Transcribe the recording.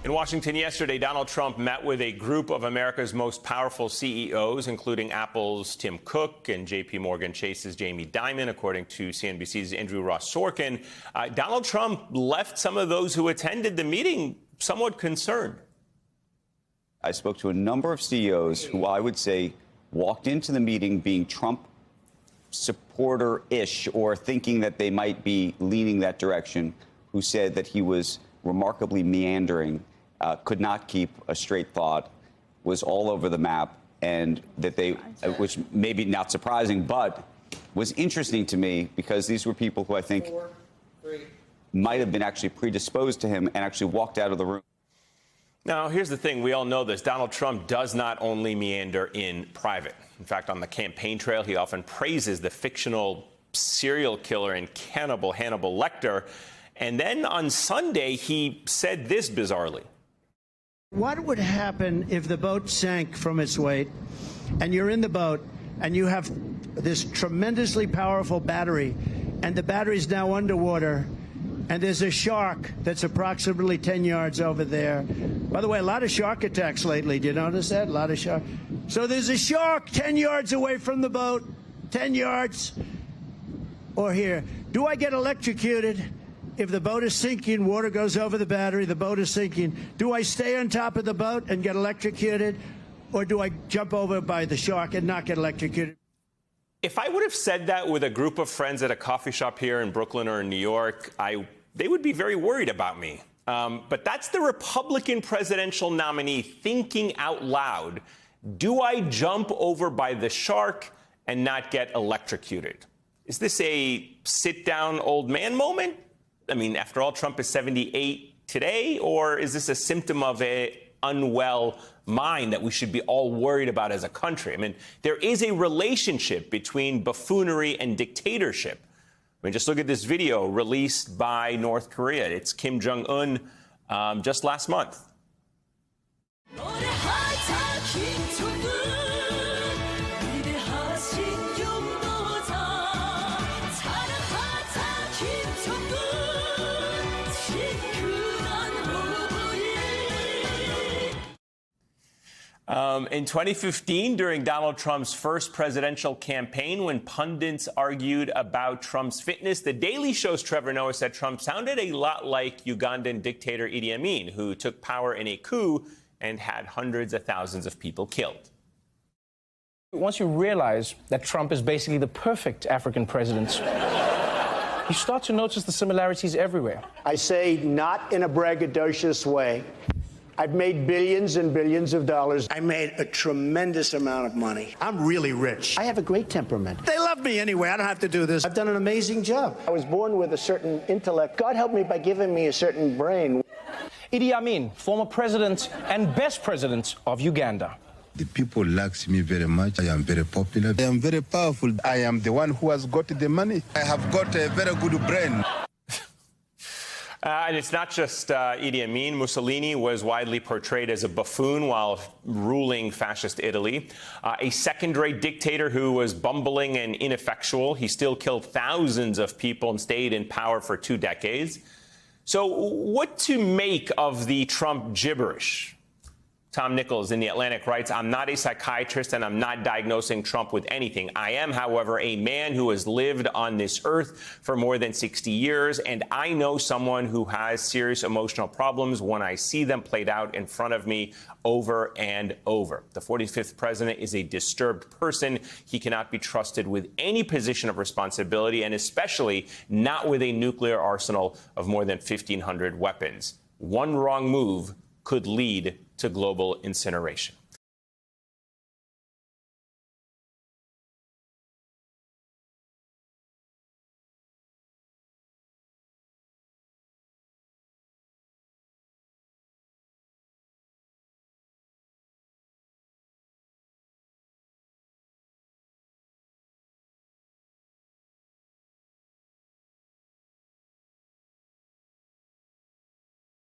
In Washington yesterday, Donald Trump met with a group of America's most powerful CEOs, including Apple's Tim Cook and J.P. Morgan Chase's Jamie Dimon, according to CNBC's Andrew Ross Sorkin. Donald Trump left some of those who attended the meeting somewhat concerned. I spoke to a number of CEOs who I would say walked into the meeting being Trump supporter-ish or thinking that they might be leaning that direction, who said that he was remarkably meandering, could not keep a straight thought, was all over the map, and that they, which maybe not surprising, but was interesting to me because these were people who I think might have been actually predisposed to him and actually walked out of the room. Now, here's the thing. We all know this. Donald Trump does not only meander in private. In fact, on the campaign trail, he often praises the fictional serial killer and cannibal Hannibal Lecter. And then on Sunday, he said this bizarrely. What would happen if the boat sank from its weight and you're in the boat and you have this tremendously powerful battery and the battery's now underwater and there's a shark that's approximately 10 yards over there? By the way, a lot of shark attacks lately. Do you notice that? A lot of shark. So there's a shark 10 yards away from the boat, 10 yards. Or here, do I get electrocuted? If the boat is sinking, water goes over the battery, the boat is sinking. Do I stay on top of the boat and get electrocuted? Or do I jump over by the shark and not get electrocuted? If I would have said that with a group of friends at a coffee shop here in Brooklyn or in New York, they would be very worried about me. But that's the Republican presidential nominee thinking out loud. Do I jump over by the shark and not get electrocuted? Is this a sit-down old man moment? I mean, after all, Trump is 78 today, or is this a symptom of an unwell mind that we should be all worried about as a country? I mean, there is a relationship between buffoonery and dictatorship. I mean, just look at this video released by North Korea. It's Kim Jong-un just last month. In 2015, during Donald Trump's first presidential campaign, when pundits argued about Trump's fitness, The Daily Show's Trevor Noah said Trump sounded a lot like Ugandan dictator Idi Amin, who took power in a coup and had hundreds of thousands of people killed. Once you realize that Trump is basically the perfect African president, you start to notice the similarities everywhere. I say not in a braggadocious way. I've made billions and billions of dollars. I made a tremendous amount of money. I'm really rich. I have a great temperament. They love me anyway. I don't have to do this. I've done an amazing job. I was born with a certain intellect. God helped me by giving me a certain brain. Idi Amin, former president and best president of Uganda. The people like me very much. I am very popular. I am very powerful. I am the one who has got the money. I have got a very good brain. And it's not just Idi Amin. Mussolini was widely portrayed as a buffoon while ruling fascist Italy. A second-rate dictator who was bumbling and ineffectual. He still killed thousands of people and stayed in power for 2 decades. So what to make of the Trump gibberish? Tom Nichols in The Atlantic writes, I'm not a psychiatrist and I'm not diagnosing Trump with anything. I am, however, a man who has lived on this earth for more than 60 years, and I know someone who has serious emotional problems when I see them played out in front of me over and over. The 45th president is a disturbed person. He cannot be trusted with any position of responsibility, and especially not with a nuclear arsenal of more than 1,500 weapons. One wrong move could lead to global incineration.